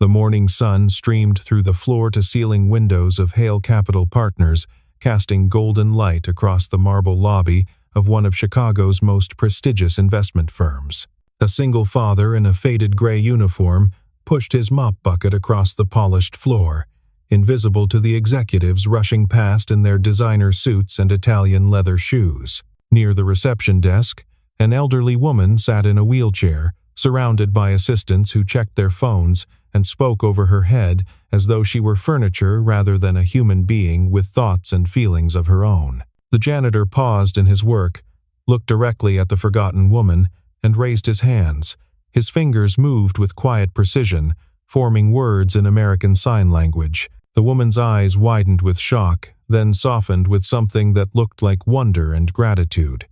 The morning sun streamed through the floor-to-ceiling windows of Hale Capital Partners, casting golden light across the marble lobby of one of Chicago's most prestigious investment firms. A single father in a faded gray uniform pushed his mop bucket across the polished floor, invisible to the executives rushing past in their designer suits and Italian leather shoes. Near the reception desk, an elderly woman sat in a wheelchair, surrounded by assistants who checked their phones and spoke over her head as though she were furniture rather than a human being with thoughts and feelings of her own. The janitor paused in his work, looked directly at the forgotten woman, and raised his hands. His fingers moved with quiet precision, forming words in American Sign Language. The woman's eyes widened with shock, then softened with something that looked like wonder and gratitude.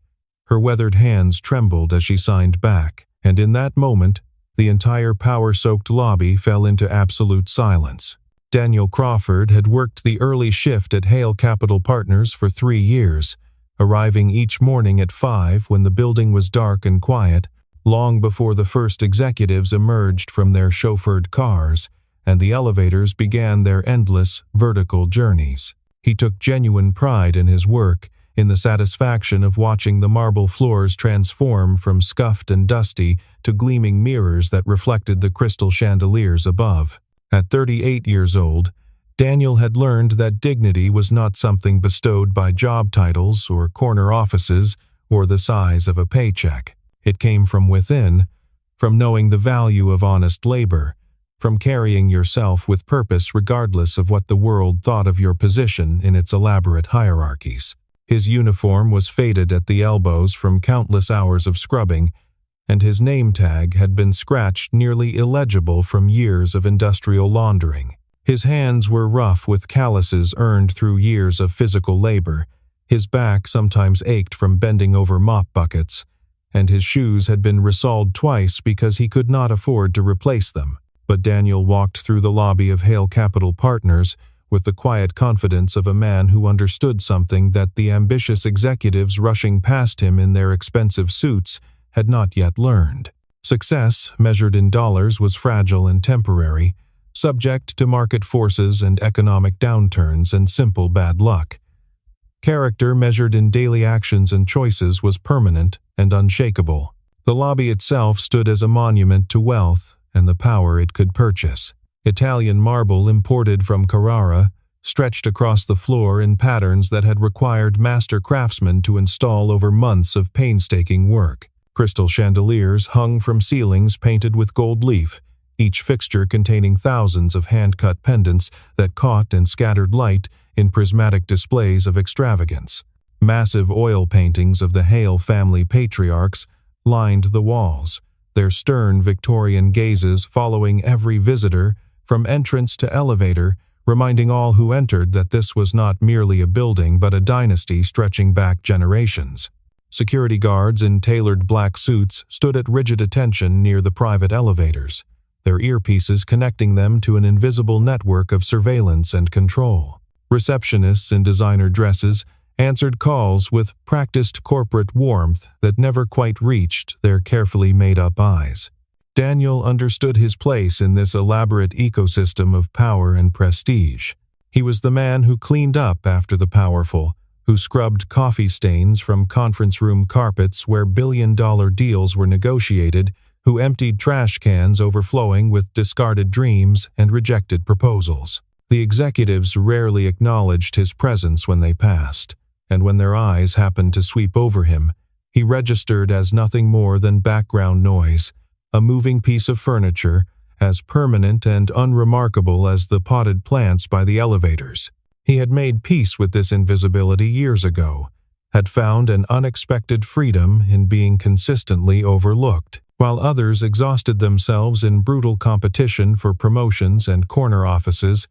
Her weathered hands trembled as she signed back, and in that moment, the entire power-soaked lobby fell into absolute silence. Daniel Crawford had worked the early shift at Hale Capital Partners for 3 years, arriving each morning at 5 when the building was dark and quiet, long before the first executives emerged from their chauffeured cars and the elevators began their endless, vertical journeys. He took genuine pride in his work, in the satisfaction of watching the marble floors transform from scuffed and dusty to gleaming mirrors that reflected the crystal chandeliers above. At 38 years old, Daniel had learned that dignity was not something bestowed by job titles or corner offices or the size of a paycheck. It came from within, from knowing the value of honest labor, from carrying yourself with purpose regardless of what the world thought of your position in its elaborate hierarchies. His uniform was faded at the elbows from countless hours of scrubbing, and his name tag had been scratched nearly illegible from years of industrial laundering. His hands were rough with calluses earned through years of physical labor. His back sometimes ached from bending over mop buckets, and his shoes had been resoled twice because he could not afford to replace them. But Daniel walked through the lobby of Hale Capital Partners with the quiet confidence of a man who understood something that the ambitious executives rushing past him in their expensive suits had not yet learned. Success, measured in dollars, was fragile and temporary, subject to market forces and economic downturns and simple bad luck. Character, measured in daily actions and choices, was permanent and unshakable. The lobby itself stood as a monument to wealth and the power it could purchase. Italian marble imported from Carrara stretched across the floor in patterns that had required master craftsmen to install over months of painstaking work. Crystal chandeliers hung from ceilings painted with gold leaf, each fixture containing thousands of hand-cut pendants that caught and scattered light in prismatic displays of extravagance. Massive oil paintings of the Hale family patriarchs lined the walls, their stern Victorian gazes following every visitor from entrance to elevator, reminding all who entered that this was not merely a building but a dynasty stretching back generations. Security guards in tailored black suits stood at rigid attention near the private elevators, their earpieces connecting them to an invisible network of surveillance and control. Receptionists in designer dresses answered calls with practiced corporate warmth that never quite reached their carefully made-up eyes. Daniel understood his place in this elaborate ecosystem of power and prestige. He was the man who cleaned up after the powerful, who scrubbed coffee stains from conference room carpets where billion-dollar deals were negotiated, who emptied trash cans overflowing with discarded dreams and rejected proposals. The executives rarely acknowledged his presence when they passed, and when their eyes happened to sweep over him, he registered as nothing more than background noise, a moving piece of furniture, as permanent and unremarkable as the potted plants by the elevators. He had made peace with this invisibility years ago, had found an unexpected freedom in being consistently overlooked. While others exhausted themselves in brutal competition for promotions and corner offices,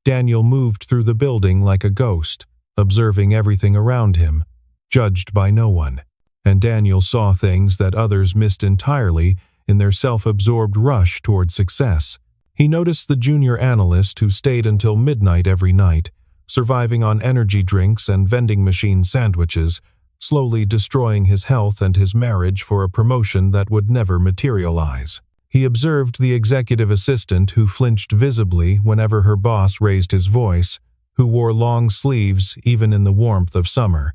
Daniel moved through the building like a ghost, observing everything around him, judged by no one. And Daniel saw things that others missed entirely in their self-absorbed rush toward success. He noticed the junior analyst who stayed until midnight every night, surviving on energy drinks and vending machine sandwiches, slowly destroying his health and his marriage for a promotion that would never materialize. He observed the executive assistant who flinched visibly whenever her boss raised his voice, who wore long sleeves even in the warmth of summer,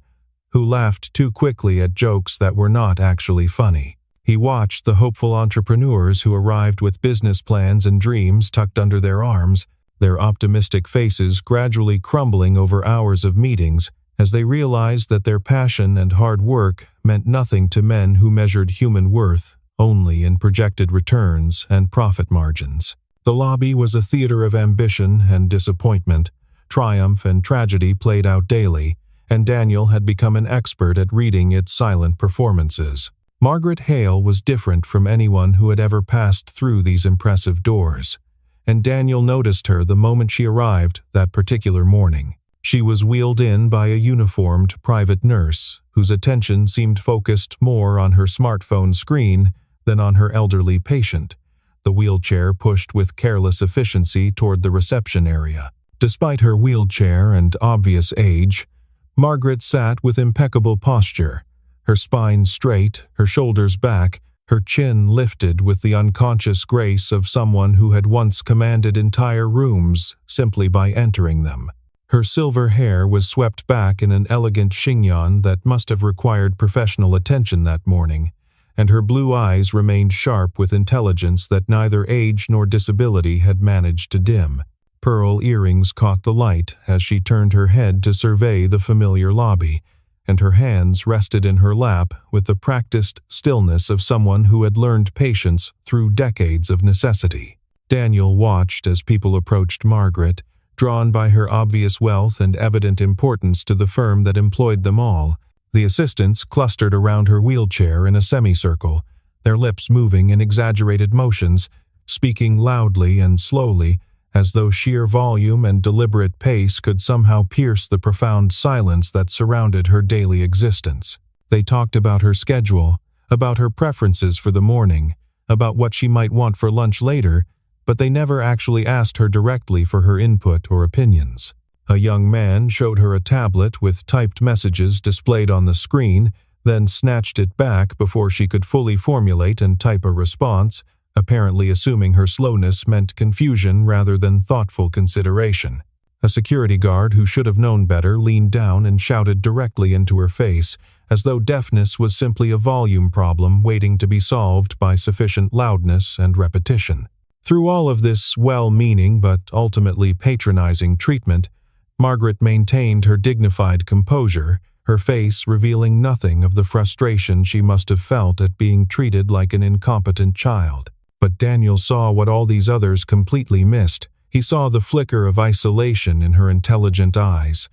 who laughed too quickly at jokes that were not actually funny. He watched the hopeful entrepreneurs who arrived with business plans and dreams tucked under their arms, their optimistic faces gradually crumbling over hours of meetings as they realized that their passion and hard work meant nothing to men who measured human worth only in projected returns and profit margins. The lobby was a theater of ambition and disappointment, triumph and tragedy played out daily, and Daniel had become an expert at reading its silent performances. Margaret Hale was different from anyone who had ever passed through these impressive doors, and Daniel noticed her the moment she arrived that particular morning. She was wheeled in by a uniformed private nurse, whose attention seemed focused more on her smartphone screen than on her elderly patient, the wheelchair pushed with careless efficiency toward the reception area. Despite her wheelchair and obvious age, Margaret sat with impeccable posture, her spine straight, her shoulders back, her chin lifted with the unconscious grace of someone who had once commanded entire rooms simply by entering them. Her silver hair was swept back in an elegant chignon that must have required professional attention that morning, and her blue eyes remained sharp with intelligence that neither age nor disability had managed to dim. Pearl earrings caught the light as she turned her head to survey the familiar lobby, and her hands rested in her lap with the practiced stillness of someone who had learned patience through decades of necessity. Daniel watched as people approached Margaret, drawn by her obvious wealth and evident importance to the firm that employed them all. The assistants clustered around her wheelchair in a semicircle, their lips moving in exaggerated motions, speaking loudly and slowly, as though sheer volume and deliberate pace could somehow pierce the profound silence that surrounded her daily existence. They talked about her schedule, about her preferences for the morning, about what she might want for lunch later, but they never actually asked her directly for her input or opinions. A young man showed her a tablet with typed messages displayed on the screen, then snatched it back before she could fully formulate and type a response, apparently assuming her slowness meant confusion rather than thoughtful consideration. A security guard who should have known better leaned down and shouted directly into her face, as though deafness was simply a volume problem waiting to be solved by sufficient loudness and repetition. Through all of this well-meaning but ultimately patronizing treatment, Margaret maintained her dignified composure, her face revealing nothing of the frustration she must have felt at being treated like an incompetent child. But Daniel saw what all these others completely missed. He saw the flicker of isolation in her intelligent eyes,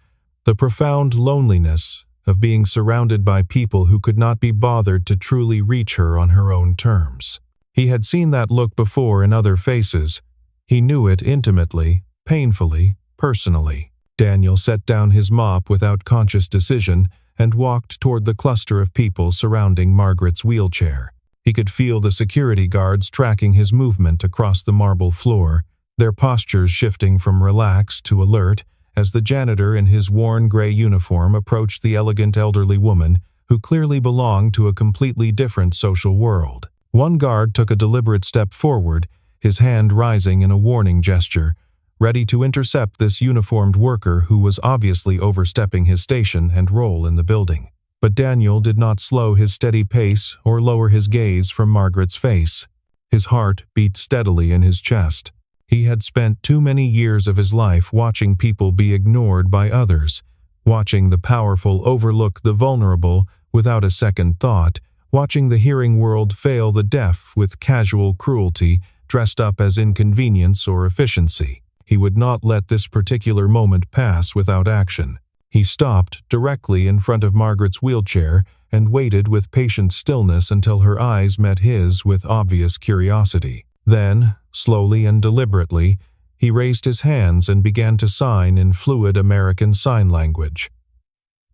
the profound loneliness of being surrounded by people who could not be bothered to truly reach her on her own terms. He had seen that look before in other faces. He knew it intimately, painfully, personally. Daniel set down his mop without conscious decision and walked toward the cluster of people surrounding Margaret's wheelchair. He could feel the security guards tracking his movement across the marble floor, their postures shifting from relaxed to alert as the janitor in his worn gray uniform approached the elegant elderly woman who clearly belonged to a completely different social world. One guard took a deliberate step forward, his hand rising in a warning gesture, ready to intercept this uniformed worker who was obviously overstepping his station and role in the building. But Daniel did not slow his steady pace or lower his gaze from Margaret's face. His heart beat steadily in his chest. He had spent too many years of his life watching people be ignored by others, watching the powerful overlook the vulnerable without a second thought, watching the hearing world fail the deaf with casual cruelty dressed up as inconvenience or efficiency. He would not let this particular moment pass without action. He stopped directly in front of Margaret's wheelchair and waited with patient stillness until her eyes met his with obvious curiosity. Then, slowly and deliberately, he raised his hands and began to sign in fluid American Sign Language.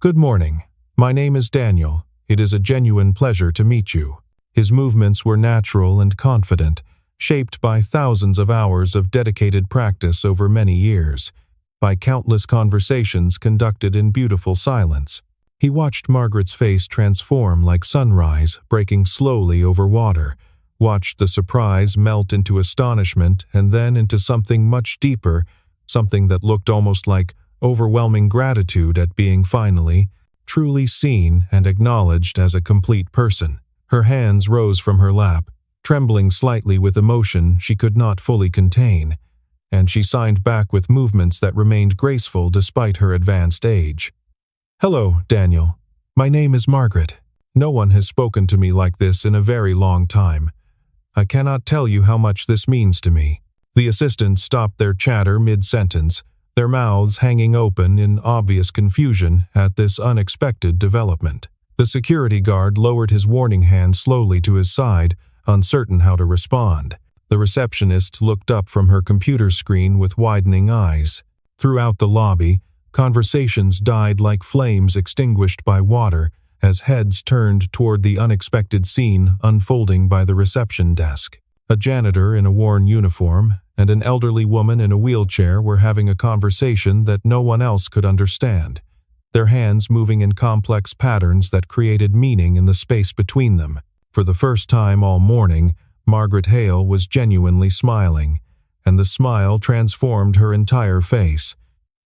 "Good morning. My name is Daniel. It is a genuine pleasure to meet you." His movements were natural and confident, shaped by thousands of hours of dedicated practice over many years, by countless conversations conducted in beautiful silence. He watched Margaret's face transform like sunrise breaking slowly over water, watched the surprise melt into astonishment and then into something much deeper, something that looked almost like overwhelming gratitude at being finally, truly seen and acknowledged as a complete person. Her hands rose from her lap, trembling slightly with emotion she could not fully contain, and she signed back with movements that remained graceful despite her advanced age. "Hello, Daniel. My name is Margaret. No one has spoken to me like this in a very long time. I cannot tell you how much this means to me." The assistants stopped their chatter mid-sentence, their mouths hanging open in obvious confusion at this unexpected development. The security guard lowered his warning hand slowly to his side, uncertain how to respond. The receptionist looked up from her computer screen with widening eyes. Throughout the lobby, conversations died like flames extinguished by water as heads turned toward the unexpected scene unfolding by the reception desk. A janitor in a worn uniform and an elderly woman in a wheelchair were having a conversation that no one else could understand, their hands moving in complex patterns that created meaning in the space between them. For the first time all morning, Margaret Hale was genuinely smiling, and the smile transformed her entire face.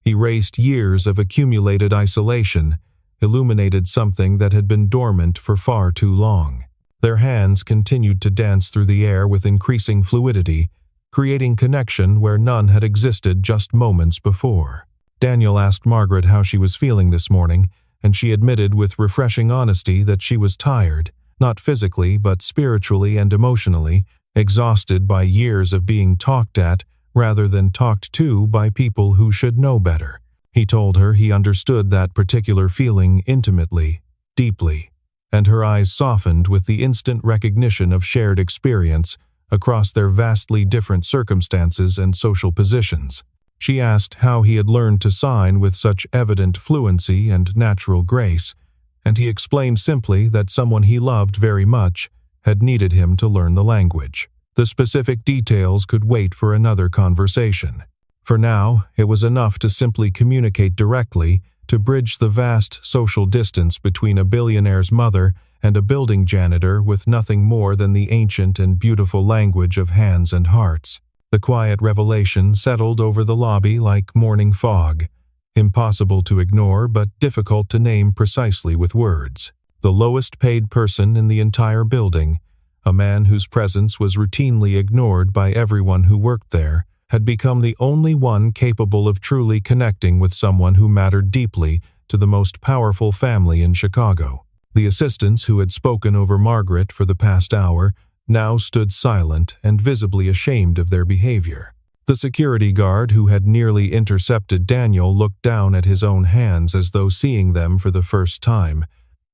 Erased years of accumulated isolation, illuminated something that had been dormant for far too long. Their hands continued to dance through the air with increasing fluidity, creating connection where none had existed just moments before. Daniel asked Margaret how she was feeling this morning, and she admitted with refreshing honesty that she was tired, not physically but spiritually and emotionally, exhausted by years of being talked at rather than talked to by people who should know better. He told her he understood that particular feeling intimately, deeply, and her eyes softened with the instant recognition of shared experience across their vastly different circumstances and social positions. She asked how he had learned to sign with such evident fluency and natural grace, and he explained simply that someone he loved very much had needed him to learn the language. The specific details could wait for another conversation. For now, it was enough to simply communicate directly to bridge the vast social distance between a billionaire's mother and a building janitor with nothing more than the ancient and beautiful language of hands and hearts. The quiet revelation settled over the lobby like morning fog, impossible to ignore but difficult to name precisely with words. The lowest paid person in the entire building, a man whose presence was routinely ignored by everyone who worked there, had become the only one capable of truly connecting with someone who mattered deeply to the most powerful family in Chicago. The assistants who had spoken over Margaret for the past hour now stood silent and visibly ashamed of their behavior. The security guard who had nearly intercepted Daniel looked down at his own hands as though seeing them for the first time,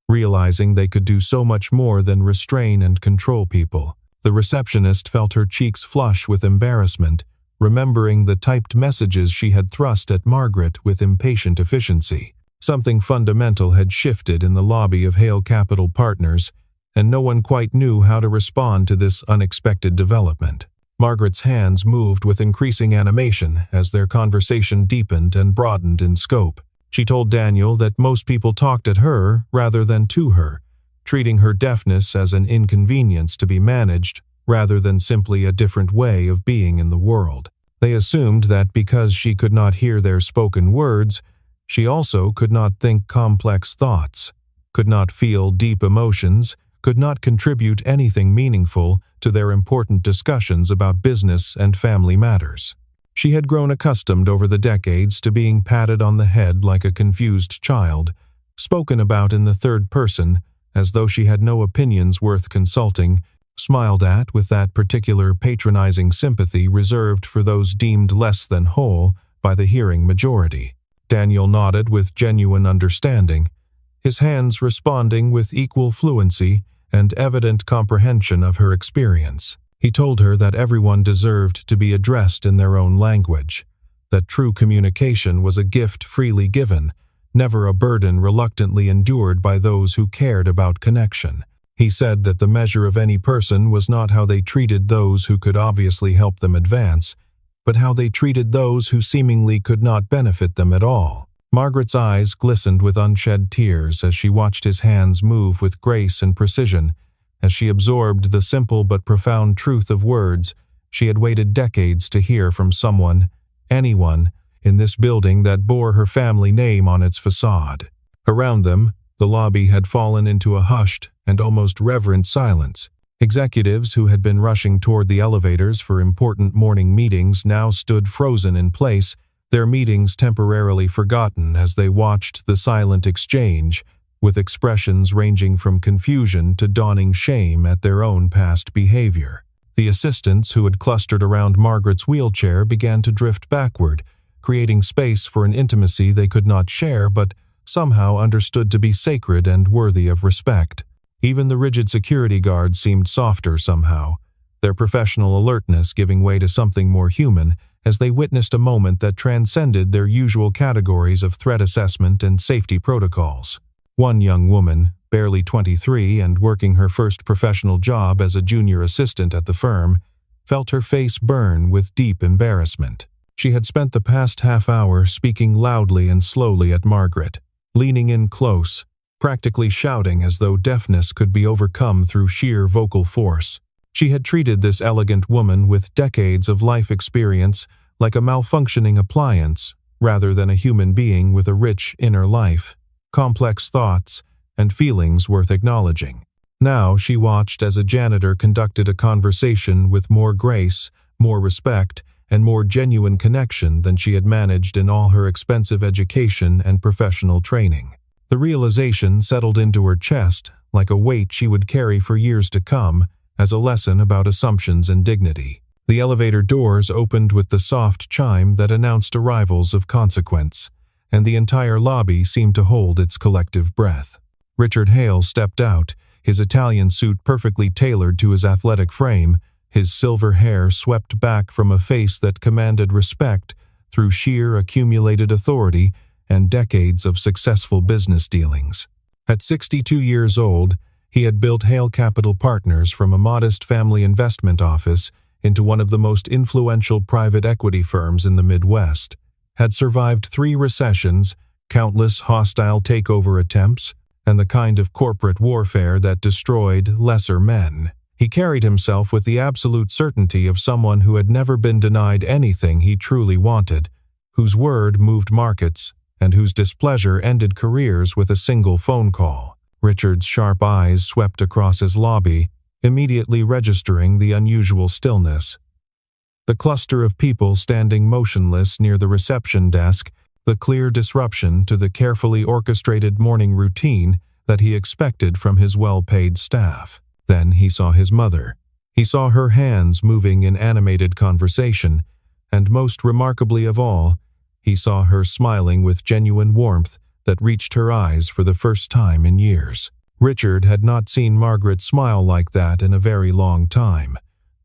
realizing they could do so much more than restrain and control people. The receptionist felt her cheeks flush with embarrassment, remembering the typed messages she had thrust at Margaret with impatient efficiency. Something fundamental had shifted in the lobby of Hale Capital Partners, and no one quite knew how to respond to this unexpected development. Margaret's hands moved with increasing animation as their conversation deepened and broadened in scope. She told Daniel that most people talked at her rather than to her, treating her deafness as an inconvenience to be managed rather than simply a different way of being in the world. They assumed that because she could not hear their spoken words, she also could not think complex thoughts, could not feel deep emotions, could not contribute anything meaningful to their important discussions about business and family matters. She had grown accustomed over the decades to being patted on the head like a confused child, spoken about in the third person as though she had no opinions worth consulting, smiled at with that particular patronizing sympathy reserved for those deemed less than whole by the hearing majority. Daniel nodded with genuine understanding, his hands responding with equal fluency and evident comprehension of her experience. He told her that everyone deserved to be addressed in their own language, that true communication was a gift freely given, never a burden reluctantly endured by those who cared about connection. He said that the measure of any person was not how they treated those who could obviously help them advance, but how they treated those who seemingly could not benefit them at all. Margaret's eyes glistened with unshed tears as she watched his hands move with grace and precision, as she absorbed the simple but profound truth of words she had waited decades to hear from someone, anyone, in this building that bore her family name on its facade. Around them, the lobby had fallen into a hushed and almost reverent silence. Executives who had been rushing toward the elevators for important morning meetings now stood frozen in place, their meetings temporarily forgotten as they watched the silent exchange, with expressions ranging from confusion to dawning shame at their own past behavior. The assistants who had clustered around Margaret's wheelchair began to drift backward, creating space for an intimacy they could not share but somehow understood to be sacred and worthy of respect. Even the rigid security guards seemed softer somehow, their professional alertness giving way to something more human as they witnessed a moment that transcended their usual categories of threat assessment and safety protocols. One young woman, barely 23 and working her first professional job as a junior assistant at the firm, felt her face burn with deep embarrassment. She had spent the past half hour speaking loudly and slowly at Margaret, leaning in close, practically shouting as though deafness could be overcome through sheer vocal force. She had treated this elegant woman with decades of life experience like a malfunctioning appliance, rather than a human being with a rich inner life, complex thoughts, and feelings worth acknowledging. Now she watched as a janitor conducted a conversation with more grace, more respect, and more genuine connection than she had managed in all her expensive education and professional training. The realization settled into her chest like a weight she would carry for years to come as a lesson about assumptions and dignity. The elevator doors opened with the soft chime that announced arrivals of consequence, and the entire lobby seemed to hold its collective breath. Richard Hale stepped out, his Italian suit perfectly tailored to his athletic frame, his silver hair swept back from a face that commanded respect through sheer accumulated authority and decades of successful business dealings. At 62 years old, he had built Hale Capital Partners from a modest family investment office into one of the most influential private equity firms in the Midwest, had survived 3 recessions, countless hostile takeover attempts, and the kind of corporate warfare that destroyed lesser men. He carried himself with the absolute certainty of someone who had never been denied anything he truly wanted, whose word moved markets, and whose displeasure ended careers with a single phone call. Richard's sharp eyes swept across his lobby, immediately registering the unusual stillness. The cluster of people standing motionless near the reception desk, the clear disruption to the carefully orchestrated morning routine that he expected from his well-paid staff. Then he saw his mother. He saw her hands moving in animated conversation, and most remarkably of all, he saw her smiling with genuine warmth that reached her eyes for the first time in years. Richard had not seen Margaret smile like that in a very long time,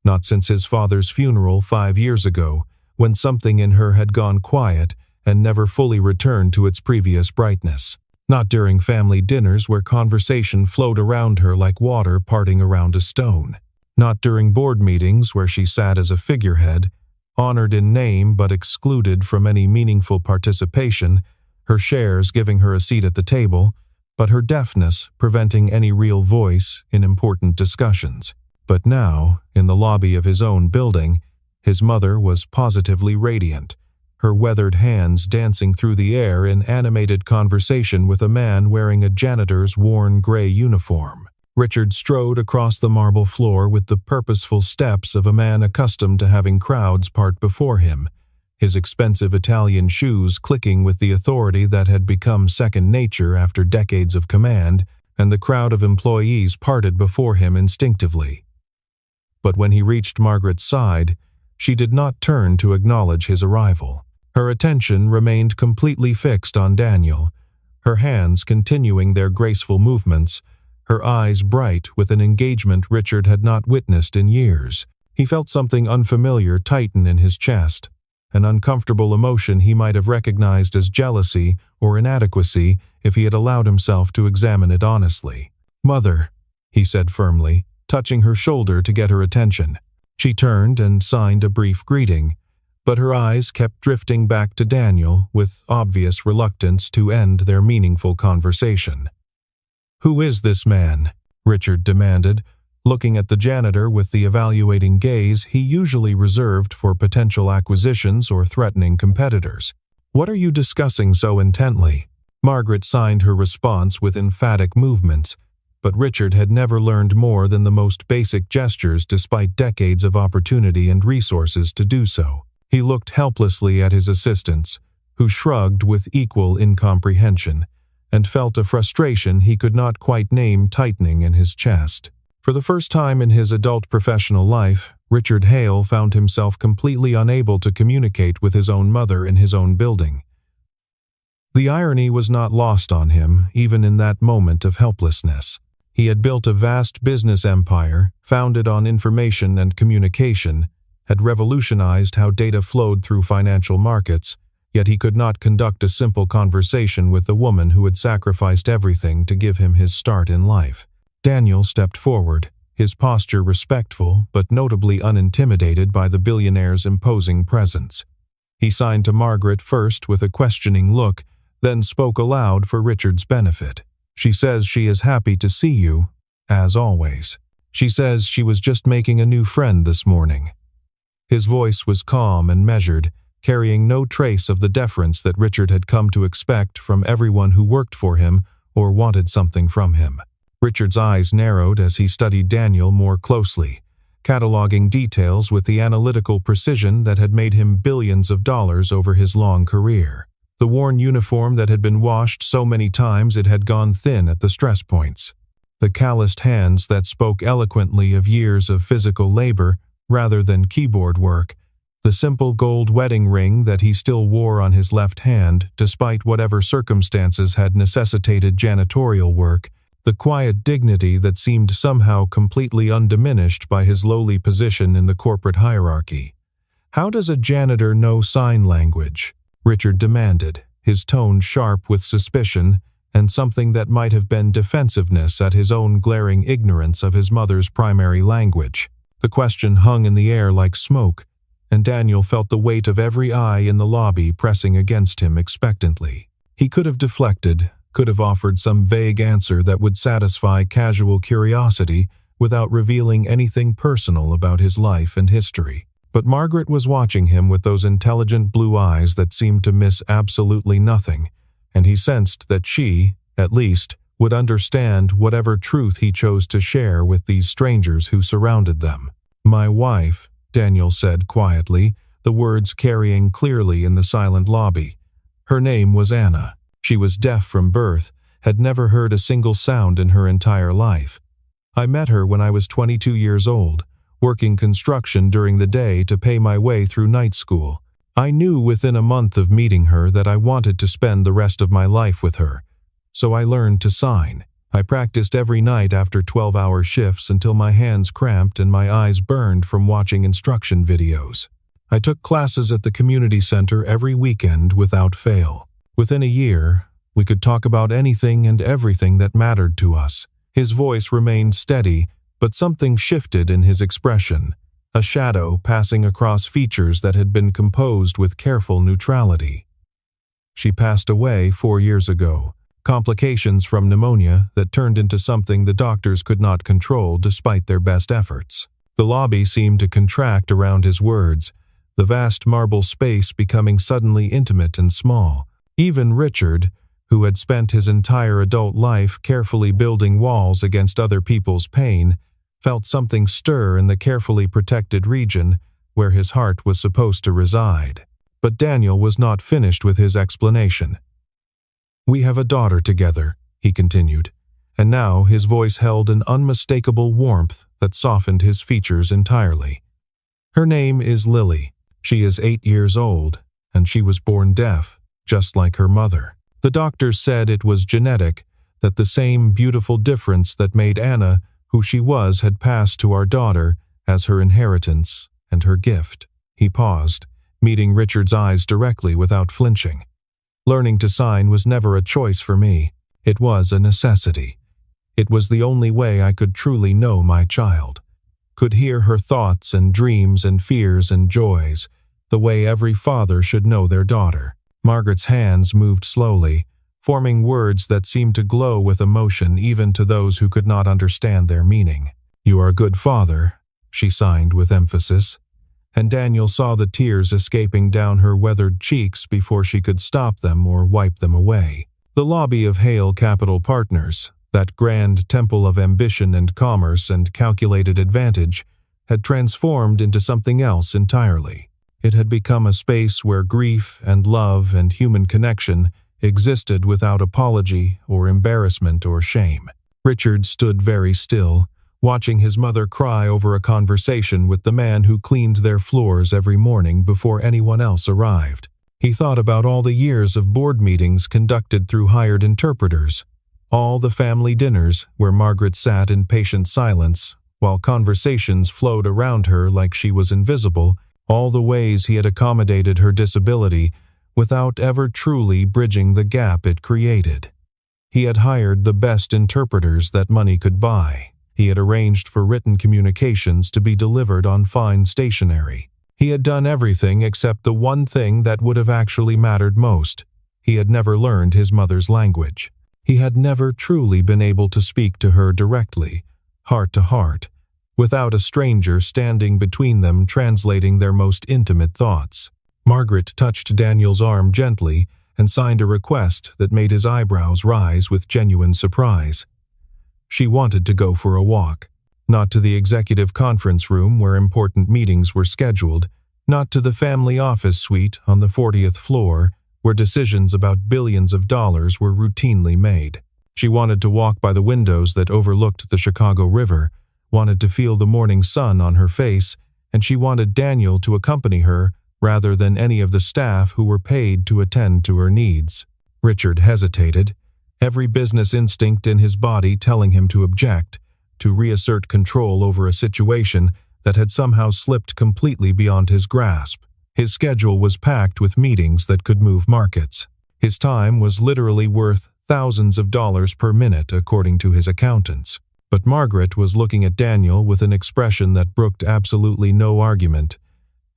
not since his father's funeral 5 years ago, when something in her had gone quiet and never fully returned to its previous brightness. Not during family dinners where conversation flowed around her like water parting around a stone. Not during board meetings where she sat as a figurehead, honored in name but excluded from any meaningful participation, her shares giving her a seat at the table, but her deafness preventing any real voice in important discussions. But now, in the lobby of his own building, his mother was positively radiant, her weathered hands dancing through the air in animated conversation with a man wearing a janitor's worn gray uniform. Richard strode across the marble floor with the purposeful steps of a man accustomed to having crowds part before him, his expensive Italian shoes clicking with the authority that had become second nature after decades of command, and the crowd of employees parted before him instinctively. But when he reached Margaret's side, she did not turn to acknowledge his arrival. Her attention remained completely fixed on Daniel, her hands continuing their graceful movements, her eyes bright with an engagement Richard had not witnessed in years. He felt something unfamiliar tighten in his chest, an uncomfortable emotion he might have recognized as jealousy or inadequacy if he had allowed himself to examine it honestly. "Mother," he said firmly, touching her shoulder to get her attention. She turned and signed a brief greeting, but her eyes kept drifting back to Daniel with obvious reluctance to end their meaningful conversation. "Who is this man?" Richard demanded, looking at the janitor with the evaluating gaze he usually reserved for potential acquisitions or threatening competitors. "What are you discussing so intently?" Margaret signed her response with emphatic movements, but Richard had never learned more than the most basic gestures despite decades of opportunity and resources to do so. He looked helplessly at his assistants, who shrugged with equal incomprehension, and felt a frustration he could not quite name tightening in his chest. For the first time in his adult professional life, Richard Hale found himself completely unable to communicate with his own mother in his own building. The irony was not lost on him, even in that moment of helplessness. He had built a vast business empire, founded on information and communication, had revolutionized how data flowed through financial markets, yet he could not conduct a simple conversation with the woman who had sacrificed everything to give him his start in life. Daniel stepped forward, his posture respectful but notably unintimidated by the billionaire's imposing presence. He signed to Margaret first with a questioning look, then spoke aloud for Richard's benefit. "She says she is happy to see you, as always. She says she was just making a new friend this morning." His voice was calm and measured, carrying no trace of the deference that Richard had come to expect from everyone who worked for him or wanted something from him. Richard's eyes narrowed as he studied Daniel more closely, cataloging details with the analytical precision that had made him billions of dollars over his long career. The worn uniform that had been washed so many times it had gone thin at the stress points. The calloused hands that spoke eloquently of years of physical labor rather than keyboard work. The simple gold wedding ring that he still wore on his left hand despite whatever circumstances had necessitated janitorial work. The quiet dignity that seemed somehow completely undiminished by his lowly position in the corporate hierarchy. "How does a janitor know sign language?" Richard demanded, his tone sharp with suspicion and something that might have been defensiveness at his own glaring ignorance of his mother's primary language. The question hung in the air like smoke, and Daniel felt the weight of every eye in the lobby pressing against him expectantly. He could have deflected, could have offered some vague answer that would satisfy casual curiosity without revealing anything personal about his life and history. But Margaret was watching him with those intelligent blue eyes that seemed to miss absolutely nothing, and he sensed that she, at least, would understand whatever truth he chose to share with these strangers who surrounded them. "My wife," Daniel said quietly, the words carrying clearly in the silent lobby. Her name was Anna. She was deaf from birth, had never heard a single sound in her entire life. I met her when I was 22 years old, working construction during the day to pay my way through night school. I knew within a month of meeting her that I wanted to spend the rest of my life with her, so I learned to sign. I practiced every night after 12-hour shifts until my hands cramped and my eyes burned from watching instruction videos. I took classes at the community center every weekend without fail. Within a year, we could talk about anything and everything that mattered to us. His voice remained steady, but something shifted in his expression, a shadow passing across features that had been composed with careful neutrality. She passed away 4 years ago, complications from pneumonia that turned into something the doctors could not control despite their best efforts. The lobby seemed to contract around his words, the vast marble space becoming suddenly intimate and small. Even Richard, who had spent his entire adult life carefully building walls against other people's pain, felt something stir in the carefully protected region where his heart was supposed to reside. But Daniel was not finished with his explanation. "We have a daughter together," he continued, and now his voice held an unmistakable warmth that softened his features entirely. "Her name is Lily. She is 8 years old, and she was born deaf, just like her mother. The doctors said it was genetic, that the same beautiful difference that made Anna who she was had passed to our daughter as her inheritance and her gift." He paused, meeting Richard's eyes directly without flinching. "Learning to sign was never a choice for me. It was a necessity. It was the only way I could truly know my child, could hear her thoughts and dreams and fears and joys, the way every father should know their daughter." Margaret's hands moved slowly, forming words that seemed to glow with emotion even to those who could not understand their meaning. "You are a good father," she signed with emphasis, and Daniel saw the tears escaping down her weathered cheeks before she could stop them or wipe them away. The lobby of Hale Capital Partners, that grand temple of ambition and commerce and calculated advantage, had transformed into something else entirely. It had become a space where grief and love and human connection existed without apology or embarrassment or shame. Richard stood very still, watching his mother cry over a conversation with the man who cleaned their floors every morning before anyone else arrived. He thought about all the years of board meetings conducted through hired interpreters, all the family dinners where Margaret sat in patient silence while conversations flowed around her like she was invisible, all the ways he had accommodated her disability without ever truly bridging the gap it created. He had hired the best interpreters that money could buy. He had arranged for written communications to be delivered on fine stationery. He had done everything except the one thing that would have actually mattered most. He had never learned his mother's language. He had never truly been able to speak to her directly, heart to heart, without a stranger standing between them translating their most intimate thoughts. Margaret touched Daniel's arm gently and signed a request that made his eyebrows rise with genuine surprise. She wanted to go for a walk, not to the executive conference room where important meetings were scheduled, not to the family office suite on the 40th floor where decisions about billions of dollars were routinely made. She wanted to walk by the windows that overlooked the Chicago River, wanted to feel the morning sun on her face, and she wanted Daniel to accompany her rather than any of the staff who were paid to attend to her needs. Richard hesitated, every business instinct in his body telling him to object, to reassert control over a situation that had somehow slipped completely beyond his grasp. His schedule was packed with meetings that could move markets. His time was literally worth thousands of dollars per minute, according to his accountants. But Margaret was looking at Daniel with an expression that brooked absolutely no argument,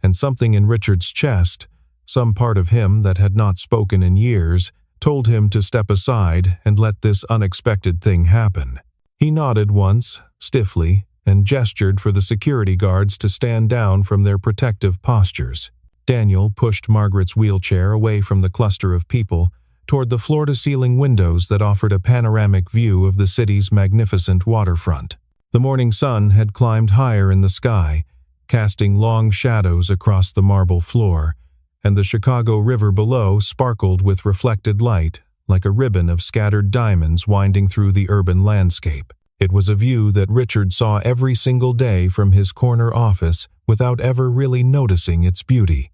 and something in Richard's chest, some part of him that had not spoken in years, told him to step aside and let this unexpected thing happen. He nodded once, stiffly, and gestured for the security guards to stand down from their protective postures. Daniel pushed Margaret's wheelchair away from the cluster of people, toward the floor-to-ceiling windows that offered a panoramic view of the city's magnificent waterfront. The morning sun had climbed higher in the sky, casting long shadows across the marble floor, and the Chicago River below sparkled with reflected light like a ribbon of scattered diamonds winding through the urban landscape. It was a view that Richard saw every single day from his corner office without ever really noticing its beauty.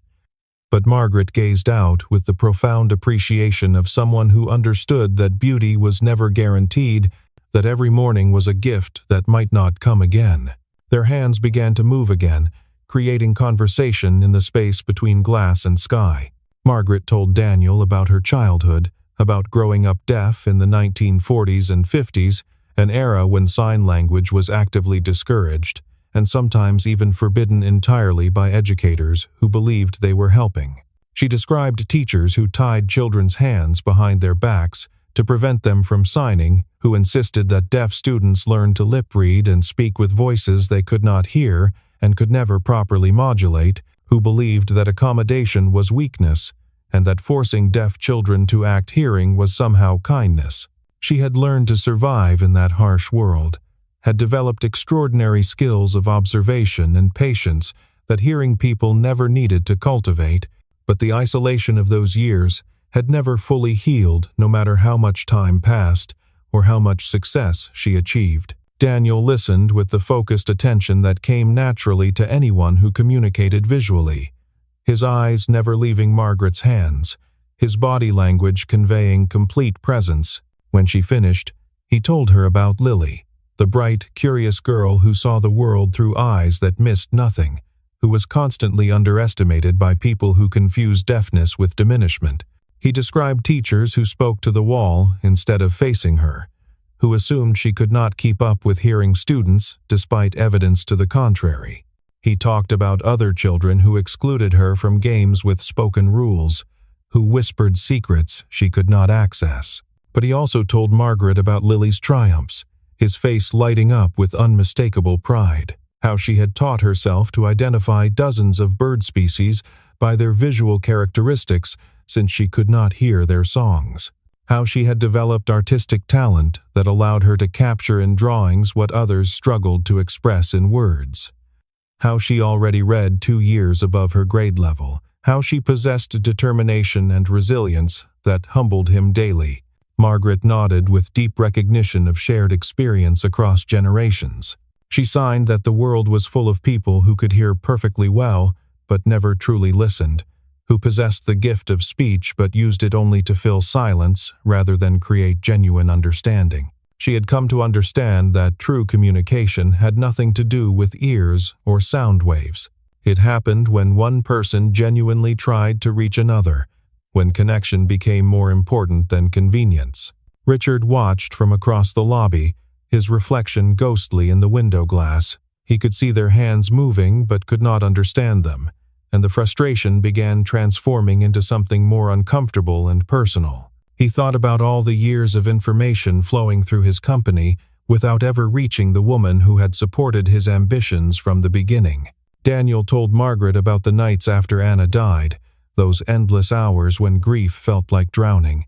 But Margaret gazed out with the profound appreciation of someone who understood that beauty was never guaranteed, that every morning was a gift that might not come again. Their hands began to move again, creating conversation in the space between glass and sky. Margaret told Daniel about her childhood, about growing up deaf in the 1940s and 50s, an era when sign language was actively discouraged, and sometimes even forbidden entirely by educators who believed they were helping. She described teachers who tied children's hands behind their backs to prevent them from signing, who insisted that deaf students learn to lip read and speak with voices they could not hear and could never properly modulate, who believed that accommodation was weakness, and that forcing deaf children to act hearing was somehow kindness. She had learned to survive in that harsh world, had developed extraordinary skills of observation and patience that hearing people never needed to cultivate, but the isolation of those years had never fully healed no matter how much time passed or how much success she achieved. Daniel listened with the focused attention that came naturally to anyone who communicated visually, his eyes never leaving Margaret's hands, his body language conveying complete presence. When she finished, he told her about Lily, the bright, curious girl who saw the world through eyes that missed nothing, who was constantly underestimated by people who confused deafness with diminishment. He described teachers who spoke to the wall instead of facing her, who assumed she could not keep up with hearing students despite evidence to the contrary. He talked about other children who excluded her from games with spoken rules, who whispered secrets she could not access. But he also told Margaret about Lily's triumphs, his face lighting up with unmistakable pride. How she had taught herself to identify dozens of bird species by their visual characteristics since she could not hear their songs. How she had developed artistic talent that allowed her to capture in drawings what others struggled to express in words. How she already read 2 years above her grade level. How she possessed determination and resilience that humbled him daily. Margaret nodded with deep recognition of shared experience across generations. She signed that the world was full of people who could hear perfectly well but never truly listened, who possessed the gift of speech but used it only to fill silence rather than create genuine understanding. She had come to understand that true communication had nothing to do with ears or sound waves. It happened when one person genuinely tried to reach another, when connection became more important than convenience. Richard watched from across the lobby, his reflection ghostly in the window glass. He could see their hands moving but could not understand them, and the frustration began transforming into something more uncomfortable and personal. He thought about all the years of information flowing through his company without ever reaching the woman who had supported his ambitions from the beginning. Daniel told Margaret about the nights after Anna died, those endless hours when grief felt like drowning.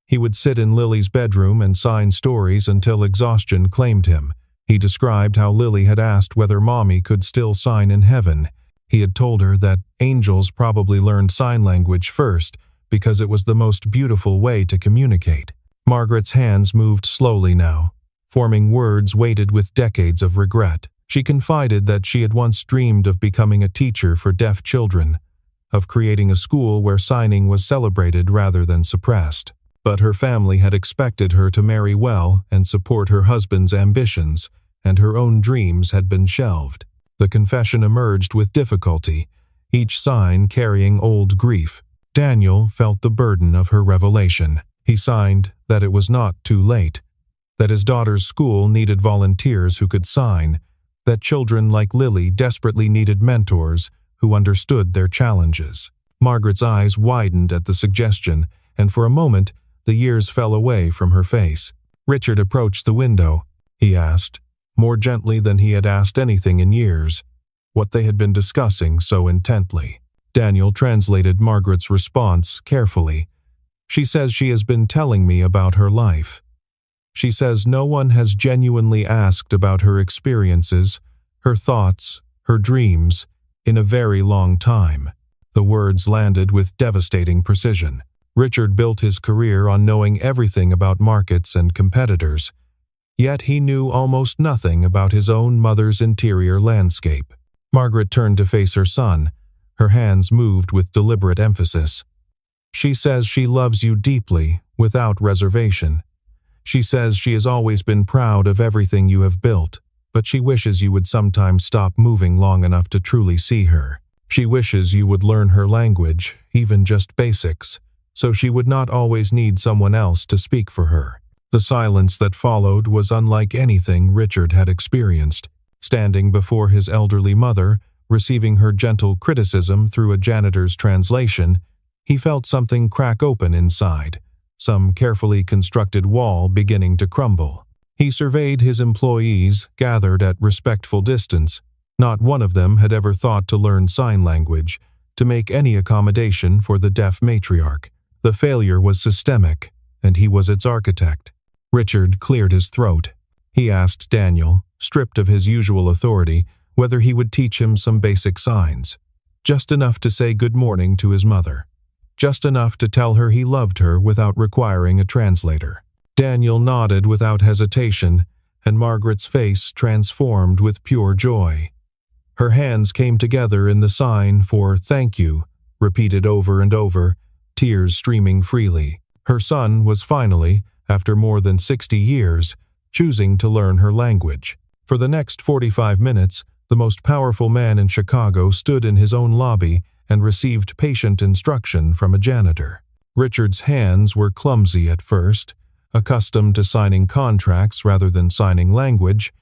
He would sit in Lily's bedroom and sign stories until exhaustion claimed him. He described how Lily had asked whether Mommy could still sign in heaven. He had told her that angels probably learned sign language first because it was the most beautiful way to communicate. Margaret's hands moved slowly now, forming words weighted with decades of regret. She confided that she had once dreamed of becoming a teacher for deaf children, of creating a school where signing was celebrated rather than suppressed. But her family had expected her to marry well and support her husband's ambitions, and her own dreams had been shelved. The confession emerged with difficulty, each sign carrying old grief. Daniel felt the burden of her revelation. He signed that it was not too late, that his daughter's school needed volunteers who could sign, that children like Lily desperately needed mentors who understood their challenges. Margaret's eyes widened at the suggestion, and for a moment, the years fell away from her face. Richard approached the window. He asked, more gently than he had asked anything in years, what they had been discussing so intently. Daniel translated Margaret's response carefully. She says she has been telling me about her life. She says no one has genuinely asked about her experiences, her thoughts, her dreams, in a very long time. The words landed with devastating precision. Richard built his career on knowing everything about markets and competitors, yet he knew almost nothing about his own mother's interior landscape. Margaret turned to face her son. Her hands moved with deliberate emphasis. She says she loves you deeply, without reservation. She says she has always been proud of everything you have built, but she wishes you would sometimes stop moving long enough to truly see her. She wishes you would learn her language, even just basics, so she would not always need someone else to speak for her. The silence that followed was unlike anything Richard had experienced. Standing before his elderly mother, receiving her gentle criticism through a janitor's translation, he felt something crack open inside, some carefully constructed wall beginning to crumble. He surveyed his employees, gathered at respectful distance. Not one of them had ever thought to learn sign language, to make any accommodation for the deaf matriarch. The failure was systemic, and he was its architect. Richard cleared his throat. He asked Daniel, stripped of his usual authority, whether he would teach him some basic signs. Just enough to say good morning to his mother. Just enough to tell her he loved her without requiring a translator. Daniel nodded without hesitation, and Margaret's face transformed with pure joy. Her hands came together in the sign for thank you, repeated over and over, tears streaming freely. Her son was finally, after more than 60 years, choosing to learn her language. For the next 45 minutes, the most powerful man in Chicago stood in his own lobby and received patient instruction from a janitor. Richard's hands were clumsy at first, accustomed to signing contracts rather than signing language,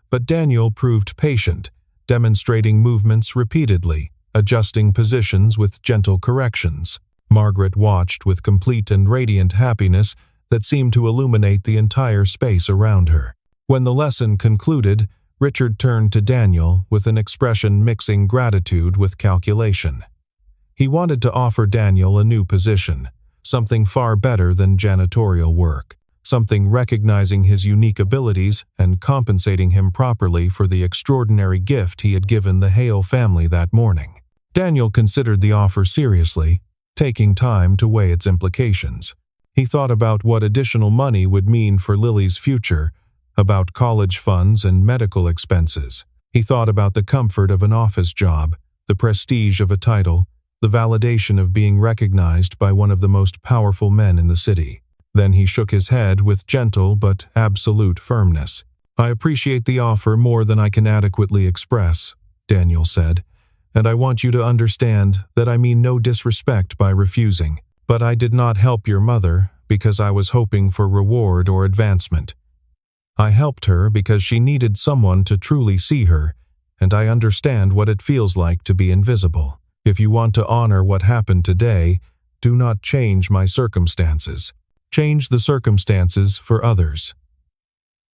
but Daniel proved patient, demonstrating movements repeatedly, adjusting positions with gentle corrections. Margaret watched with complete and radiant happiness that seemed to illuminate the entire space around her. When the lesson concluded, Richard turned to Daniel with an expression mixing gratitude with calculation. He wanted to offer Daniel a new position, something far better than janitorial work, something recognizing his unique abilities and compensating him properly for the extraordinary gift he had given the Hale family that morning. Daniel considered the offer seriously, taking time to weigh its implications. He thought about what additional money would mean for Lily's future, about college funds and medical expenses. He thought about the comfort of an office job, the prestige of a title, the validation of being recognized by one of the most powerful men in the city. Then he shook his head with gentle but absolute firmness. "I appreciate the offer more than I can adequately express," Daniel said, "and I want you to understand that I mean no disrespect by refusing. But I did not help your mother because I was hoping for reward or advancement. I helped her because she needed someone to truly see her, and I understand what it feels like to be invisible. If you want to honor what happened today, do not change my circumstances. Change the circumstances for others.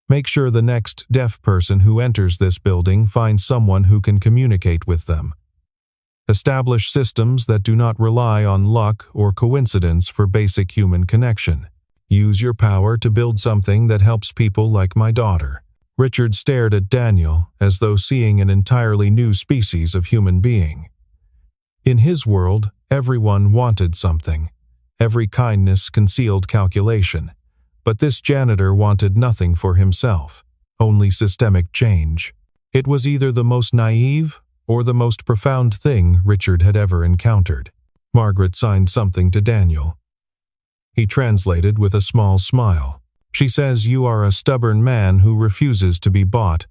Make sure the next deaf person who enters this building finds someone who can communicate with them. Establish systems that do not rely on luck or coincidence for basic human connection. Use your power to build something that helps people like my daughter." Richard stared at Daniel as though seeing an entirely new species of human being. In his world, everyone wanted something. Every kindness concealed calculation. But this janitor wanted nothing for himself, only systemic change. It was either the most naive or the most profound thing Richard had ever encountered. Margaret signed something to Daniel. He translated with a small smile. "She says you are a stubborn man who refuses to be bought,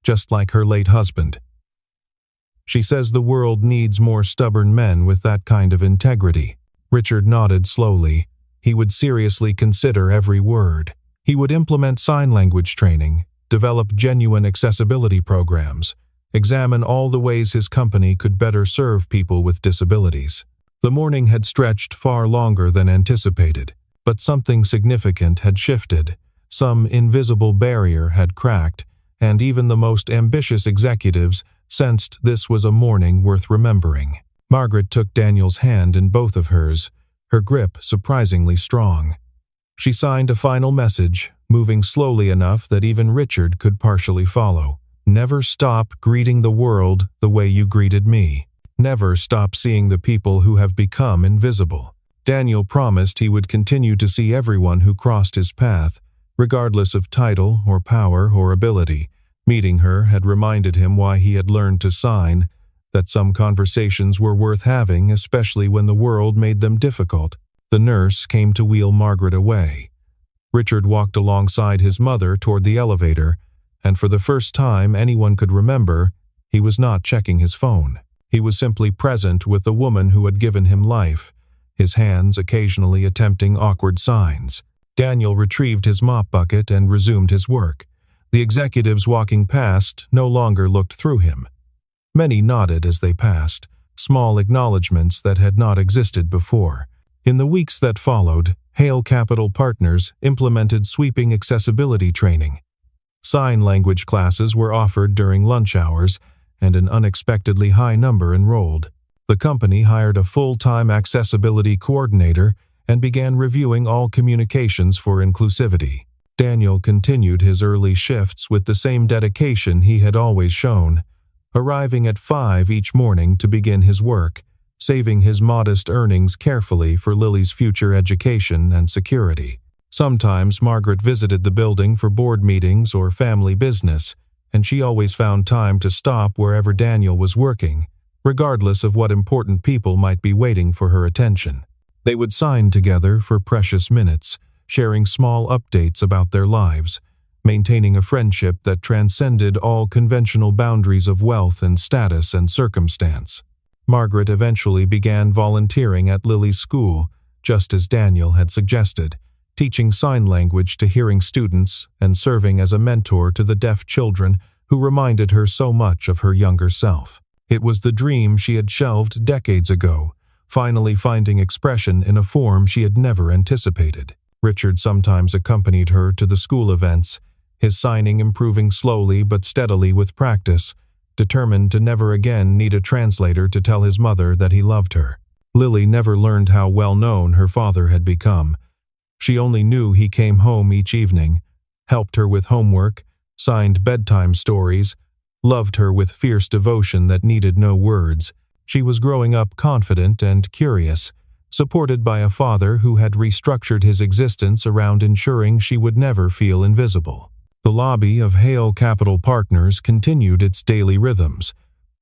just like her late husband. She says the world needs more stubborn men with that kind of integrity." Richard nodded slowly. He would seriously consider every word. He would implement sign language training, develop genuine accessibility programs, examine all the ways his company could better serve people with disabilities. The morning had stretched far longer than anticipated, but something significant had shifted. Some invisible barrier had cracked, and even the most ambitious executives sensed this was a morning worth remembering. Margaret took Daniel's hand in both of hers, her grip surprisingly strong. She signed a final message, moving slowly enough that even Richard could partially follow. "Never stop greeting the world the way you greeted me. Never stop seeing the people who have become invisible." Daniel promised he would continue to see everyone who crossed his path, regardless of title or power or ability. Meeting her had reminded him why he had learned to sign, that some conversations were worth having, especially when the world made them difficult. The nurse came to wheel Margaret away. Richard walked alongside his mother toward the elevator, and for the first time anyone could remember, he was not checking his phone. He was simply present with the woman who had given him life, his hands occasionally attempting awkward signs. Daniel retrieved his mop bucket and resumed his work. The executives walking past no longer looked through him. Many nodded as they passed, small acknowledgments that had not existed before. In the weeks that followed, Hale Capital Partners implemented sweeping accessibility training. Sign language classes were offered during lunch hours, and an unexpectedly high number enrolled. The company hired a full-time accessibility coordinator and began reviewing all communications for inclusivity. Daniel continued his early shifts with the same dedication he had always shown, arriving at 5 each morning to begin his work, saving his modest earnings carefully for Lily's future education and security. Sometimes Margaret visited the building for board meetings or family business, and she always found time to stop wherever Daniel was working, regardless of what important people might be waiting for her attention. They would sign together for precious minutes, sharing small updates about their lives, maintaining a friendship that transcended all conventional boundaries of wealth and status and circumstance. Margaret eventually began volunteering at Lily's school, just as Daniel had suggested, teaching sign language to hearing students and serving as a mentor to the deaf children who reminded her so much of her younger self. It was the dream she had shelved decades ago, finally finding expression in a form she had never anticipated. Richard sometimes accompanied her to the school events, his signing improving slowly but steadily with practice, determined to never again need a translator to tell his mother that he loved her. Lily never learned how well-known her father had become. She only knew he came home each evening, helped her with homework, signed bedtime stories, loved her with fierce devotion that needed no words. She was growing up confident and curious, supported by a father who had restructured his existence around ensuring she would never feel invisible. The lobby of Hale Capital Partners continued its daily rhythms,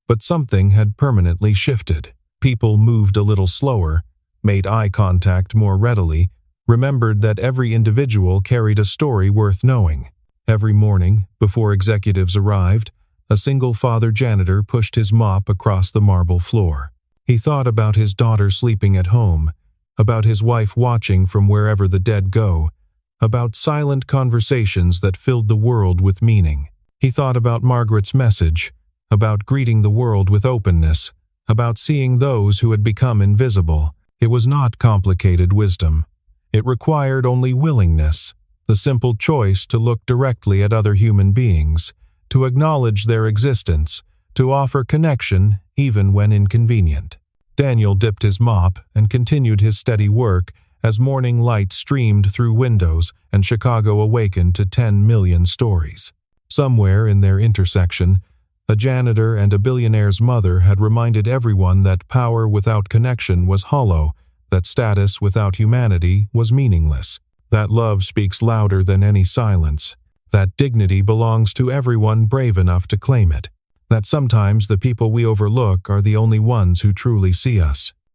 but something had permanently shifted. People moved a little slower, made eye contact more readily, remembered that every individual carried a story worth knowing. Every morning, before executives arrived, a single father janitor pushed his mop across the marble floor. He thought about his daughter sleeping at home, about his wife watching from wherever the dead go, about silent conversations that filled the world with meaning. He thought about Margaret's message, about greeting the world with openness, about seeing those who had become invisible. It was not complicated wisdom. It required only willingness, the simple choice to look directly at other human beings, to acknowledge their existence, to offer connection even when inconvenient. Daniel dipped his mop and continued his steady work as morning light streamed through windows and Chicago awakened to 10 million stories. Somewhere in their intersection, a janitor and a billionaire's mother had reminded everyone that power without connection was hollow, that status without humanity was meaningless, that love speaks louder than any silence, that dignity belongs to everyone brave enough to claim it, that sometimes the people we overlook are the only ones who truly see us.